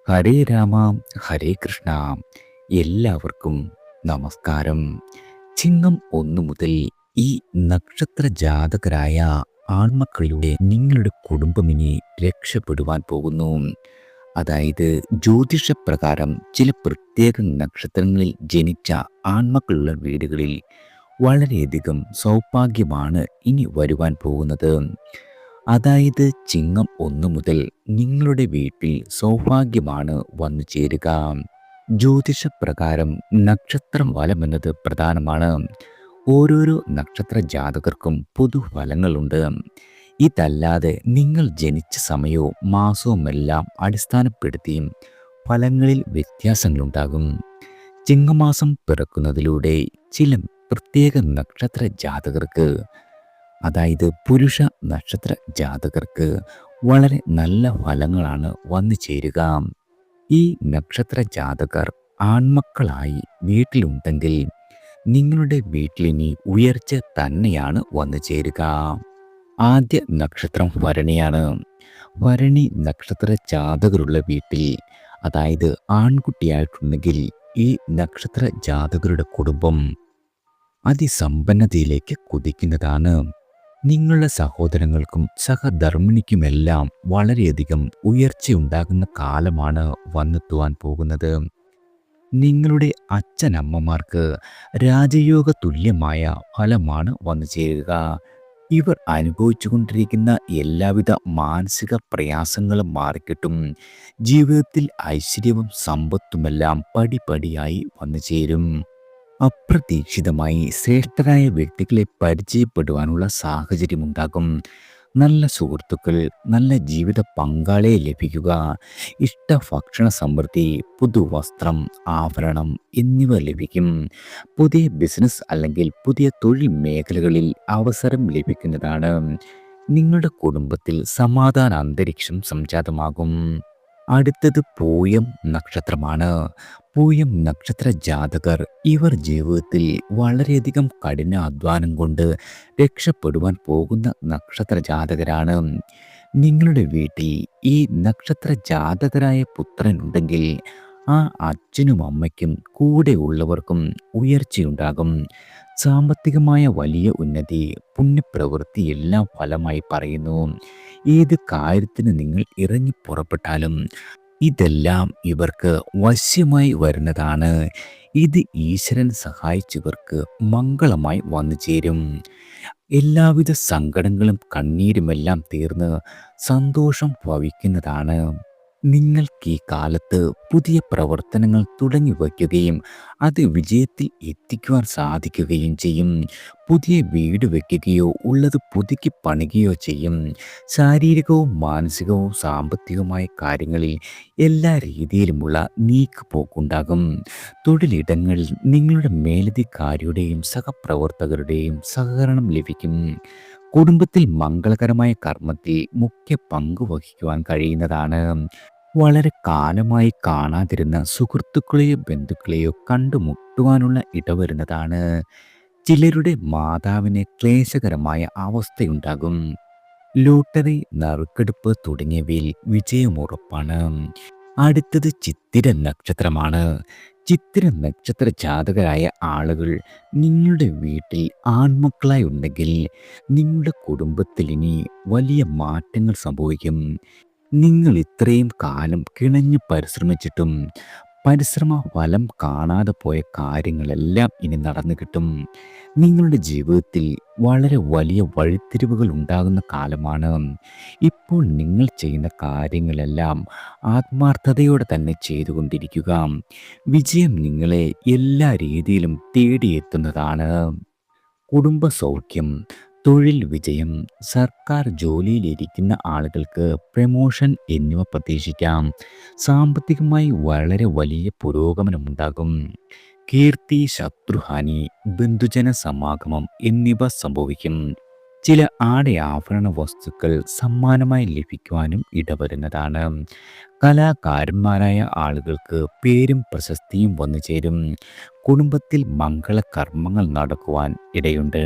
ഹരേ രാമ ഹരേ കൃഷ്ണ. എല്ലാവർക്കും നമസ്കാരം. ചിങ്ങം 1 മുതൽ ഈ നക്ഷത്ര ജാതകരായ ആൺമക്കളിലൂടെ നിങ്ങളുടെ കുടുംബം ഇനി രക്ഷപ്പെടുവാൻ പോകുന്നു. അതായത് ജ്യോതിഷപ്രകാരം ചില പ്രത്യേക നക്ഷത്രങ്ങളിൽ ജനിച്ച ആൺമക്കളുള്ള വീടുകളിൽ വളരെയധികം സൗഭാഗ്യമാണ് ഇനി വരുവാൻ പോകുന്നത്. അതായത് ചിങ്ങം 1 മുതൽ നിങ്ങളുടെ വീട്ടിൽ സൗഭാഗ്യമാണ് വന്നു ചേരുക. ജ്യോതിഷപ്രകാരം നക്ഷത്രം ഫലം എന്നത് പ്രധാനമാണ്. ഓരോരോ നക്ഷത്ര ജാതകർക്കും പൊതുഫലങ്ങളുണ്ട്. ഇതല്ലാതെ നിങ്ങൾ ജനിച്ച സമയവും മാസവുമെല്ലാം അടിസ്ഥാനപ്പെടുത്തിയും ഫലങ്ങളിൽ വ്യത്യാസങ്ങളുണ്ടാകും. ചിങ്ങമാസം പിറക്കുന്നതിലൂടെ ചില പ്രത്യേക നക്ഷത്ര ജാതകർക്ക്, അതായത് പുരുഷ നക്ഷത്ര ജാതകർക്ക് വളരെ നല്ല ഫലങ്ങളാണ് വന്നു ചേരുക. ഈ നക്ഷത്ര ജാതകർ ആൺമക്കളായി വീട്ടിലുണ്ടെങ്കിൽ നിങ്ങളുടെ വീട്ടിലിനി ഉയർച്ച തന്നെയാണ് വന്നു ചേരുക. ആദ്യ നക്ഷത്രം ഭരണിയാണ്. ഭരണി നക്ഷത്ര ജാതകരുള്ള വീട്ടിൽ, അതായത് ആൺകുട്ടിയായിട്ടുണ്ടെങ്കിൽ ഈ നക്ഷത്ര ജാതകരുടെ കുടുംബം അതിസമ്പന്നതയിലേക്ക് കുതിക്കുന്നതാണ്. നിങ്ങളുടെ സഹോദരങ്ങൾക്കും സഹധർമ്മിണിക്കുമെല്ലാം വളരെയധികം ഉയർച്ചയുണ്ടാകുന്ന കാലമാണ് വന്നെത്തുവാൻ പോകുന്നത്. നിങ്ങളുടെ അച്ഛനമ്മമാർക്ക് രാജയോഗ തുല്യമായ ഫലമാണ് വന്നു ചേരുക. ഇവർ അനുഭവിച്ചുകൊണ്ടിരിക്കുന്ന എല്ലാവിധ മാനസിക പ്രയാസങ്ങളും മാറിക്കിട്ടും. ജീവിതത്തിൽ ഐശ്വര്യവും സമ്പത്തുമെല്ലാം പടിപടിയായി വന്നു ചേരും. അപ്രതീക്ഷിതമായി ശ്രേഷ്ഠരായ വ്യക്തികളെ പരിചയപ്പെടുവാനുള്ള സാഹചര്യമുണ്ടാകും. നല്ല സുഹൃത്തുക്കൾ, നല്ല ജീവിത പങ്കാളിയെ ലഭിക്കുക, ഇഷ്ടഭക്ഷണ സമൃദ്ധി, പുതുവസ്ത്രം, ആഭരണം എന്നിവ ലഭിക്കും. പുതിയ ബിസിനസ് അല്ലെങ്കിൽ പുതിയ തൊഴിൽ മേഖലകളിൽ അവസരം ലഭിക്കുന്നതാണ്. നിങ്ങളുടെ കുടുംബത്തിൽ സമാധാന അന്തരീക്ഷം സംജാതമാകും. അടുത്തത് പൂയം നക്ഷത്രമാണ്. പൂയം നക്ഷത്ര ജാതകർ ഇവർ ജീവിതത്തിൽ വളരെയധികം കഠിനാധ്വാനം കൊണ്ട് രക്ഷപ്പെടുവാൻ പോകുന്ന നക്ഷത്ര ജാതകരാണ്. നിങ്ങളുടെ വീട്ടിൽ ഈ നക്ഷത്ര ജാതകരായ പുത്രനുണ്ടെങ്കിൽ ആ അച്ഛനും അമ്മയ്ക്കും കൂടെ ഉള്ളവർക്കും ഉയർച്ചയുണ്ടാകും. സാമ്പത്തികമായ വലിയ ഉന്നതി, പുണ്യപ്രവൃത്തി എല്ലാം ഫലമായി പറയുന്നു. ഏത് കാര്യത്തിന് നിങ്ങൾ ഇറങ്ങി പുറപ്പെട്ടാലും ഇതെല്ലാം ഇവർക്ക് വശ്യമായി വരുന്നതാണ്. ഇത് ഈശ്വരൻ സഹായിച്ചവർക്ക് മംഗളമായി വന്നു ചേരും. എല്ലാവിധ സങ്കടങ്ങളും കണ്ണീരുമെല്ലാം തീർന്ന് സന്തോഷം ഭവിക്കുന്നതാണ്. നിങ്ങൾക്ക് ഈ കാലത്ത് പുതിയ പ്രവർത്തനങ്ങൾ തുടങ്ങി വയ്ക്കുകയും അത് വിജയത്തിൽ എത്തിക്കുവാൻ സാധിക്കുകയും ചെയ്യും. പുതിയ വീട് വയ്ക്കുകയോ ഉള്ളത് പുതുക്കി പണിയുകയോ ചെയ്യും. ശാരീരികവും മാനസികവും സാമ്പത്തികവുമായ കാര്യങ്ങളിൽ എല്ലാ രീതിയിലുമുള്ള നീക്കുപോക്കുണ്ടാകും. തൊഴിലിടങ്ങളിൽ നിങ്ങളുടെ മേലധികാരിയുടെയും സഹപ്രവർത്തകരുടെയും സഹകരണം ലഭിക്കും. കുടുംബത്തിൽ മംഗളകരമായ കർമ്മത്തിൽ മുഖ്യ പങ്ക് വഹിക്കുവാൻ കഴിയുന്നതാണ്. വളരെ കാലമായി കാണാതിരുന്ന സുഹൃത്തുക്കളെയോ ബന്ധുക്കളെയോ കണ്ടുമുട്ടുവാനുള്ള ഇടവരുന്നതാണ്. ചിലരുടെ മാതാവിന് ക്ലേശകരമായ അവസ്ഥയുണ്ടാകും. ലോട്ടറി, നറുക്കെടുപ്പ് തുടങ്ങിയവയിൽ വിജയമുറപ്പാണ്. അടുത്തത് ചിത്തിര നക്ഷത്രമാണ്. ചിത്തിര നക്ഷത്ര ജാതകരായ ആളുകൾ നിങ്ങളുടെ വീട്ടിൽ ആൺമക്കളായി ഉണ്ടെങ്കിൽ നിങ്ങളുടെ കുടുംബത്തിൽ ഇനി വലിയ മാറ്റങ്ങൾ സംഭവിക്കും. നിങ്ങൾ ഇത്രയും കാലം കിണഞ്ഞു പരിശ്രമിച്ചിട്ടും പരിശ്രമ ഫലം കാണാതെ പോയ കാര്യങ്ങളെല്ലാം ഇനി നടന്നു കിട്ടും. നിങ്ങളുടെ ജീവിതത്തിൽ വളരെ വലിയ വഴിത്തിരിവുകൾ ഉണ്ടാകുന്ന കാലമാണ്. ഇപ്പോൾ നിങ്ങൾ ചെയ്യുന്ന കാര്യങ്ങളെല്ലാം ആത്മാർത്ഥതയോടെ തന്നെ ചെയ്തുകൊണ്ടിരിക്കുക. വിജയം നിങ്ങളെ എല്ലാ രീതിയിലും തേടിയെത്തുന്നതാണ്. കുടുംബ സൗഖ്യം, തൊഴിൽ വിജയം, സർക്കാർ ജോലിയിലിരിക്കുന്ന ആളുകൾക്ക് പ്രമോഷൻ എന്നിവ പ്രതീക്ഷിക്കാം. സാമ്പത്തികമായി വളരെ വലിയ പുരോഗമനമുണ്ടാകും. കീർത്തി, ശത്രുഹാനി, ബന്ധുജന സമാഗമം എന്നിവ സംഭവിക്കും. ചില ആഭരണ വസ്തുക്കൾ സമ്മാനമായി ലഭിക്കുവാനും ഇടവരുന്നതാണ്. കലാകാരന്മാരായ ആളുകൾക്ക് പേരും പ്രശസ്തിയും വന്നു ചേരും. കുടുംബത്തിൽ മംഗളകർമ്മങ്ങൾ നടക്കുവാൻ ഇടയുണ്ട്.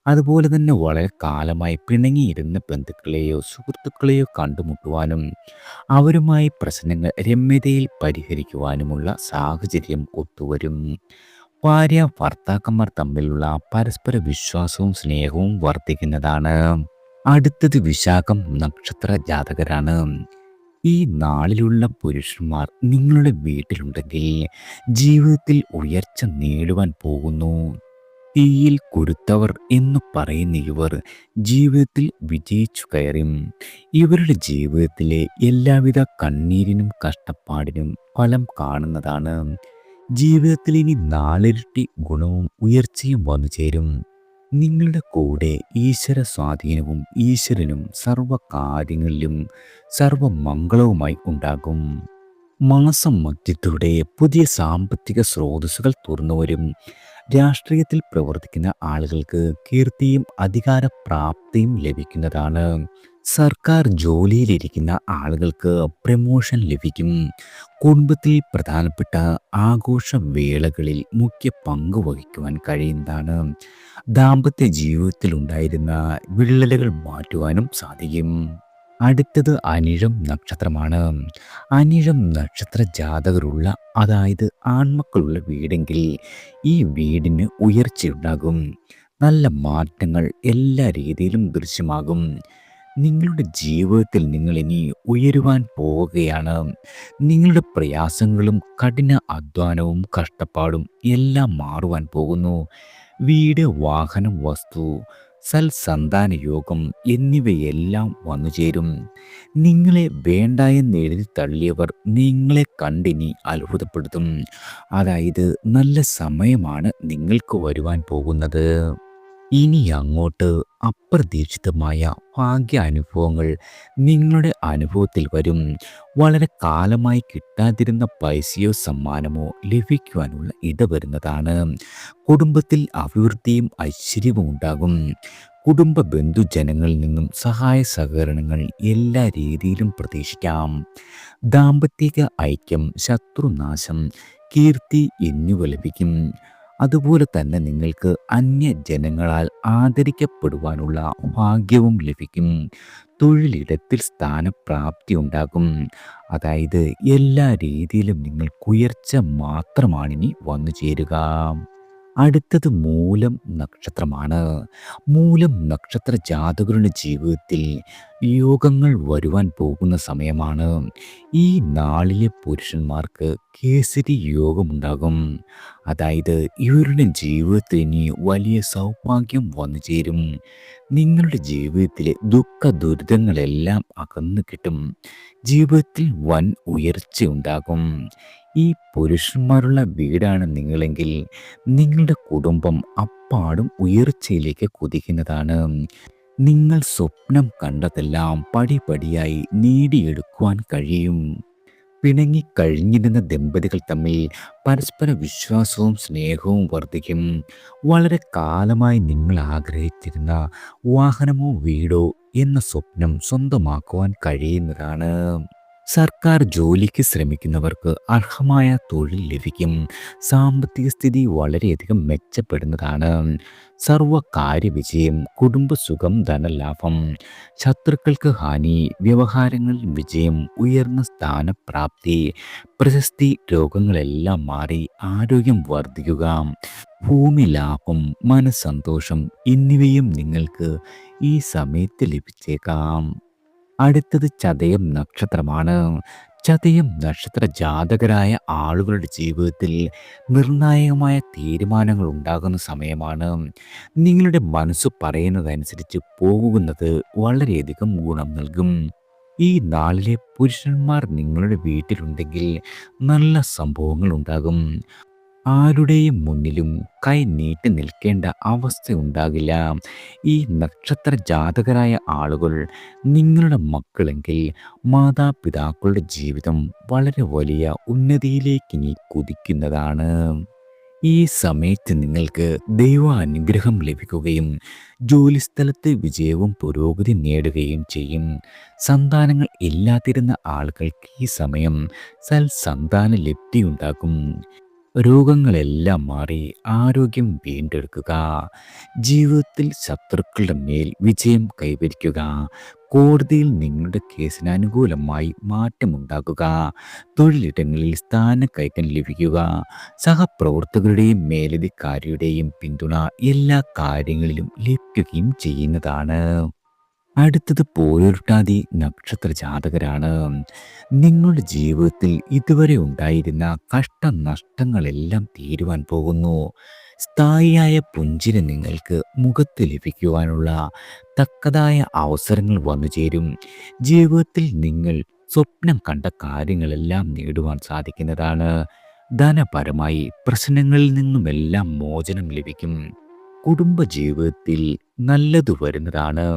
അതുപോലെ തന്നെ വളരെ കാലമായി പിണങ്ങിയിരുന്ന ബന്ധുക്കളെയോ സുഹൃത്തുക്കളെയോ കണ്ടുമുട്ടുവാനും അവരുമായി പ്രശ്നങ്ങൾ രമ്യതയിൽ പരിഹരിക്കുവാനുമുള്ള സാഹചര്യം ഒത്തുവരും. ഭാര്യ ഭർത്താക്കന്മാർ തമ്മിലുള്ള പരസ്പര വിശ്വാസവും സ്നേഹവും വർദ്ധിക്കുന്നതാണ്. അടുത്തത് വിശാഖം നക്ഷത്ര ജാതകരാണ്. ഈ നാളിലുള്ള പുരുഷന്മാർ നിങ്ങളുടെ വീട്ടിലുണ്ടെങ്കിൽ ജീവിതത്തിൽ ഉയർച്ച നേടുവാൻ പോകുന്നു. തീയിൽ കുരുത്തവർ എന്ന് പറയുന്ന ഇവർ ജീവിതത്തിൽ വിജയിച്ചു കയറും. ഇവരുടെ ജീവിതത്തിലെ എല്ലാവിധ കണ്ണീരിനും കഷ്ടപ്പാടിനും ഫലം കാണുന്നതാണ്. ജീവിതത്തിൽ ഇനി നാലിരട്ടി ഗുണവും ഉയർച്ചയും വന്നു ചേരും. നിങ്ങളുടെ കൂടെ ഈശ്വര സ്വാധീനവും ഈശ്വരനും സർവ കാര്യങ്ങളിലും സർവമംഗളവുമായി ഉണ്ടാകും. മാസം മധ്യത്തോടെ പുതിയ സാമ്പത്തിക സ്രോതസ്സുകൾ തുറന്നുവരും. രാഷ്ട്രീയത്തിൽ പ്രവർത്തിക്കുന്ന ആളുകൾക്ക് കീർത്തിയും അധികാരപ്രാപ്തിയും ലഭിക്കുന്നതാണ്. സർക്കാർ ജോലിയിലിരിക്കുന്ന ആളുകൾക്ക് പ്രമോഷൻ ലഭിക്കും. കുടുംബത്തിൽ പ്രധാനപ്പെട്ട ആഘോഷവേളകളിൽ മുഖ്യ പങ്ക് വഹിക്കുവാൻ കഴിയുന്നതാണ്. ദാമ്പത്യ ജീവിതത്തിൽ ഉണ്ടായിരുന്ന വിള്ളലുകൾ മാറ്റുവാനും സാധിക്കും. അടുത്തത് അനിഴം നക്ഷത്രമാണ്. അനിഴം നക്ഷത്ര ജാതകരുള്ള, അതായത് ആൺമക്കളുള്ള വീടെങ്കിൽ ഈ വീടിന് ഉയർച്ചയുണ്ടാകും. നല്ല മാറ്റങ്ങൾ എല്ലാ രീതിയിലും ദൃശ്യമാകും. നിങ്ങളുടെ ജീവിതത്തിൽ നിങ്ങൾ ഇനി ഉയരുവാൻ പോവുകയാണ്. നിങ്ങളുടെ പ്രയാസങ്ങളും കഠിന അധ്വാനവും കഷ്ടപ്പാടും എല്ലാം മാറുവാൻ പോകുന്നു. വീട്, വാഹനം, വസ്തു, സൽസന്താന യോഗം എന്നിവയെല്ലാം വന്നു ചേരും. നിങ്ങളെ വേണ്ട എന്ന് എഴുതി തള്ളിയവർ നിങ്ങളെ കണ്ടിനി അത്ഭുതപ്പെടുത്തും. അതായത് നല്ല സമയമാണ് നിങ്ങൾക്ക് വരുവാൻ പോകുന്നത്. ഇനി അങ്ങോട്ട് അപ്രതീക്ഷിതമായ ഭാഗ്യ അനുഭവങ്ങൾ നിങ്ങളുടെ അനുഭവത്തിൽ വരും. വളരെ കാലമായി കിട്ടാതിരുന്ന പൈസയോ സമ്മാനമോ ലഭിക്കുവാനുള്ള ഇടവരുന്നതാണ്. കുടുംബത്തിൽ അഭിവൃദ്ധിയും ഐശ്വര്യവും ഉണ്ടാകും. കുടുംബ ബന്ധുജനങ്ങളിൽ നിന്നും സഹായ സഹകരണങ്ങൾ എല്ലാ രീതിയിലും പ്രതീക്ഷിക്കാം. ദാമ്പത്തിക ഐക്യം, ശത്രുനാശം, കീർത്തി എന്നിവ ലഭിക്കും. അതുപോലെ തന്നെ നിങ്ങൾക്ക് അന്യജനങ്ങളാൽ ആദരിക്കപ്പെടുവാനുള്ള ഭാഗ്യവും ലഭിക്കും. തൊഴിലിടത്തിൽ സ്ഥാനപ്രാപ്തി ഉണ്ടാകും. അതായത് എല്ലാ രീതിയിലും നിങ്ങൾക്ക് ഉയർച്ച മാത്രമാണിനി വന്നു ചേരുക. അടുത്തത് മൂലം നക്ഷത്രമാണ്. മൂലം നക്ഷത്ര ജാതകരുടെ ജീവിതത്തിൽ യോഗങ്ങൾ വരുവാൻ പോകുന്ന സമയമാണ്. ഈ നാളിലെ പുരുഷന്മാർക്ക് കേസരി യോഗമുണ്ടാകും. അതായത് ഇവരുടെ ജീവിതത്തിൽ ഇനി വലിയ സൗഭാഗ്യം വന്നു ചേരും. നിങ്ങളുടെ ജീവിതത്തിലെ ദുഃഖ ദുരിതങ്ങളെല്ലാം അകന്നു കിട്ടും. ജീവിതത്തിൽ വൻ ഉയർച്ചയുണ്ടാകും. ഈ പുരുഷന്മാരുള്ള വീടാണ് നിങ്ങളെങ്കിൽ നിങ്ങളുടെ കുടുംബം അപ്പാടും ഉയർച്ചയിലേക്ക് കുതിക്കുന്നതാണ്. നിങ്ങൾ സ്വപ്നം കണ്ടതെല്ലാം പടിപടിയായി നേടിയെടുക്കുവാൻ കഴിയും. പിണങ്ങിക്കഴിഞ്ഞിരുന്ന ദമ്പതികൾ തമ്മിൽ പരസ്പര വിശ്വാസവും സ്നേഹവും വർദ്ധിക്കും. വളരെ കാലമായി നിങ്ങൾ ആഗ്രഹിച്ചിരുന്ന വാഹനമോ വീടോ എന്ന സ്വപ്നം സ്വന്തമാക്കുവാൻ കഴിയുന്നതാണ്. സർക്കാർ ജോലിക്ക് ശ്രമിക്കുന്നവർക്ക് അർഹമായ തൊഴിൽ ലഭിക്കും. സാമ്പത്തിക സ്ഥിതി വളരെയധികം മെച്ചപ്പെടുന്നതാണ്. സർവകാര്യ വിജയം, കുടുംബസുഖം, ധനലാഭം, ശത്രുക്കൾക്ക് ഹാനി, വ്യവഹാരങ്ങളിൽ വിജയം, ഉയർന്ന സ്ഥാനപ്രാപ്തി, പ്രശസ്തി, രോഗങ്ങളെല്ലാം മാറി ആരോഗ്യം വർദ്ധിക്കുക, ഭൂമി ലാഭം, മനസ്സന്തോഷം എന്നിവയും നിങ്ങൾക്ക് ഈ സമയത്ത് ലഭിച്ചേക്കാം. അടുത്തത് ചതയം നക്ഷത്രമാണ്. ചതയം നക്ഷത്ര ജാതകരായ ആളുകളുടെ ജീവിതത്തിൽ നിർണായകമായ തീരുമാനങ്ങൾ ഉണ്ടാകുന്ന സമയമാണ്. നിങ്ങളുടെ മനസ്സ് പറയുന്നതനുസരിച്ച് പോകുന്നത് വളരെയധികം ഗുണം നൽകും. ഈ നാളിലെ പുരുഷന്മാർ നിങ്ങളുടെ വീട്ടിലുണ്ടെങ്കിൽ നല്ല സംഭവങ്ങൾ ഉണ്ടാകും. ആരുടെയും മുന്നിലും കൈ നീട്ടി നിൽക്കേണ്ട അവസ്ഥ ഉണ്ടാകില്ല. ഈ നക്ഷത്ര ജാതകരായ ആളുകൾ നിങ്ങളുടെ മക്കളെങ്കിൽ മാതാപിതാക്കളുടെ ജീവിതം വളരെ വലിയ ഉന്നതിയിലേക്ക് ഇനി കുതിക്കുന്നതാണ്. ഈ സമയത്ത് നിങ്ങൾക്ക് ദൈവാനുഗ്രഹം ലഭിക്കുകയും ജോലിസ്ഥലത്ത് വിജയവും പുരോഗതി നേടുകയും ചെയ്യും. സന്താനങ്ങൾ ഇല്ലാതിരുന്ന ആളുകൾക്ക് ഈ സമയം സൽസന്താന ലബ്ധി ഉണ്ടാകും. രോഗങ്ങളെല്ലാം മാറി ആരോഗ്യം വീണ്ടെടുക്കുക, ജീവിതത്തിൽ ശത്രുക്കളുടെ മേൽ വിജയം കൈവരിക്കുക, കോടതിയിൽ നിങ്ങളുടെ കേസിന് അനുകൂലമായി മാറ്റമുണ്ടാക്കുക, തൊഴിലിടങ്ങളിൽ സ്ഥാനക്കയറ്റം ലഭിക്കുക, സഹപ്രവർത്തകരുടെയും മേലധികാരിയുടെയും പിന്തുണ എല്ലാ കാര്യങ്ങളിലും ലഭിക്കുകയും ചെയ്യുന്നതാണ്. അടുത്തത് പോരുരുട്ടാതി നക്ഷത്ര ജാതകരാണ്. നിങ്ങളുടെ ജീവിതത്തിൽ ഇതുവരെ ഉണ്ടായിരുന്ന കഷ്ടനഷ്ടങ്ങളെല്ലാം തീരുവാൻ പോകുന്നു. സ്ഥായിയായ പുഞ്ചിരി നിങ്ങൾക്ക് മുഖത്ത് ലഭിക്കുവാനുള്ള തക്കതായ അവസരങ്ങൾ വന്നു ചേരും. ജീവിതത്തിൽ നിങ്ങൾ സ്വപ്നം കണ്ട കാര്യങ്ങളെല്ലാം നേടുവാൻ സാധിക്കുന്നതാണ്. ധനപരമായി പ്രശ്നങ്ങളിൽ നിന്നുമെല്ലാം മോചനം ലഭിക്കും. കുടുംബജീവിതത്തിൽ നല്ലത് വരുന്നതാണ്.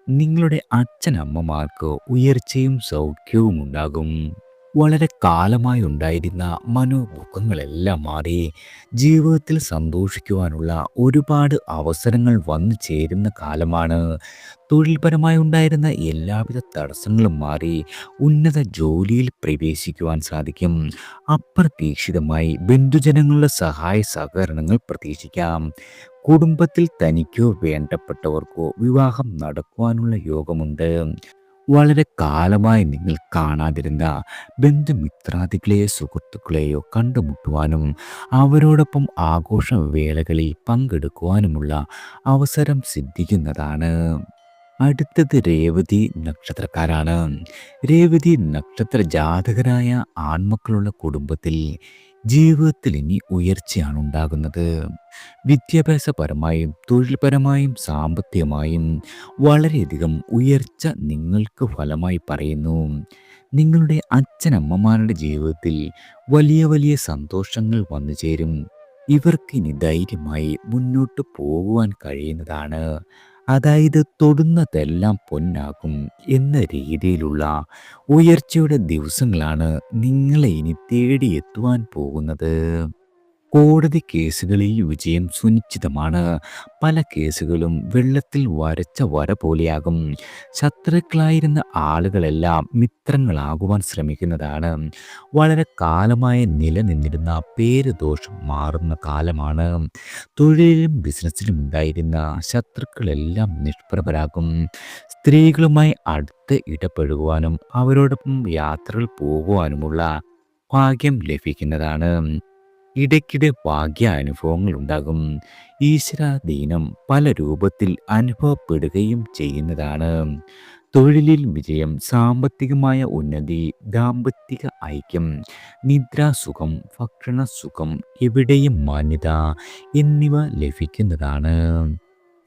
നിങ്ങളുടെ അച്ഛനമ്മമാർക്ക് ഉയർച്ചയും സൗഖ്യവും ഉണ്ടാകും. വളരെ കാലമായി ഉണ്ടായിരുന്ന മനോദുഃഖങ്ങളെല്ലാം മാറി ജീവിതത്തിൽ സന്തോഷിക്കുവാനുള്ള ഒരുപാട് അവസരങ്ങൾ വന്നു ചേരുന്ന കാലമാണ്. തൊഴിൽപരമായി ഉണ്ടായിരുന്ന എല്ലാവിധ തടസ്സങ്ങളും മാറി ഉന്നത ജോലിയിൽ പ്രവേശിക്കുവാൻ സാധിക്കും. അപ്രതീക്ഷിതമായി ബന്ധുജനങ്ങളുടെ സഹായ സഹകരണങ്ങൾ പ്രതീക്ഷിക്കാം. കുടുംബത്തിൽ തനിക്കോ വേണ്ടപ്പെട്ടവർക്കോ വിവാഹം നടക്കുവാനുള്ള യോഗമുണ്ട്. വളരെ കാലമായി നിങ്ങൾ കാണാതിരുന്ന ബന്ധുമിത്രാദികളെയോ സുഹൃത്തുക്കളെയോ കണ്ടുമുട്ടുവാനും അവരോടൊപ്പം ആഘോഷവേളകളിൽ പങ്കെടുക്കുവാനുമുള്ള അവസരം സിദ്ധിക്കുന്നതാണ്. അടുത്തത് രേവതി നക്ഷത്രക്കാരാണ്. രേവതി നക്ഷത്ര ജാതകരായ ആൺമക്കളുള്ള കുടുംബത്തിൽ ജീവിതത്തിൽ ഇനി ഉയർച്ചയാണ് ഉണ്ടാകുന്നത്. വിദ്യാഭ്യാസപരമായും തൊഴിൽപരമായും സാമ്പത്തികമായും വളരെയധികം ഉയർച്ച നിങ്ങൾക്ക് ഫലമായി പറയുന്നു. നിങ്ങളുടെ അച്ഛനമ്മമാരുടെ ജീവിതത്തിൽ വലിയ വലിയ സന്തോഷങ്ങൾ വന്നു ചേരും. ഇവർക്കിനി ധൈര്യമായി മുന്നോട്ട് പോകുവാൻ കഴിയുന്നതാണ്. അതായത് തൊടുന്നതെല്ലാം പൊന്നാകും എന്ന രീതിയിലുള്ള ഉയർച്ചയുടെ ദിവസങ്ങളാണ് നിങ്ങളെ ഇനി തേടിയെത്തുവാൻ പോകുന്നത്. കോടതി കേസുകളിൽ വിജയം സുനിശ്ചിതമാണ്. പല കേസുകളും വെള്ളത്തിൽ വരച്ച വര പോലെയാകും. ശത്രുക്കളായിരുന്ന ആളുകളെല്ലാം മിത്രങ്ങളാകുവാൻ ശ്രമിക്കുന്നതാണ്. വളരെ കാലമായി നിലനിന്നിരുന്ന പേര് ദോഷം മാറുന്ന കാലമാണ്. തൊഴിലിലും ബിസിനസ്സിലും ഉണ്ടായിരുന്ന ശത്രുക്കളെല്ലാം നിഷ്പ്രഭരാകും. സ്ത്രീകളുമായി അടുത്ത് ഇടപഴകുവാനും അവരോടൊപ്പം യാത്രകൾ പോകുവാനുമുള്ള ഭാഗ്യം ലഭിക്കുന്നതാണ്. ഇടയ്ക്കിടെ ഭാഗ്യ അനുഭവങ്ങൾ ഉണ്ടാകും. ഈശ്വരാധീനം പല രൂപത്തിൽ അനുഭവപ്പെടുകയും ചെയ്യുന്നതാണ്. തൊഴിലിൽ വിജയം, സാമ്പത്തികമായ ഉന്നതി, ദാമ്പത്തിക ഐക്യം, നിദ്രാസുഖം, ഭക്ഷണസുഖം, എവിടെയും മാന്യത എന്നിവ ലഭിക്കുന്നതാണ്.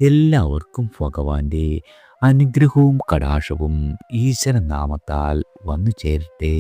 എല്ലാവർക്കും ഭഗവാന്റെ അനുഗ്രഹവും കടാക്ഷവും ഈശ്വരനാമത്താൽ വന്നു ചേരട്ടെ.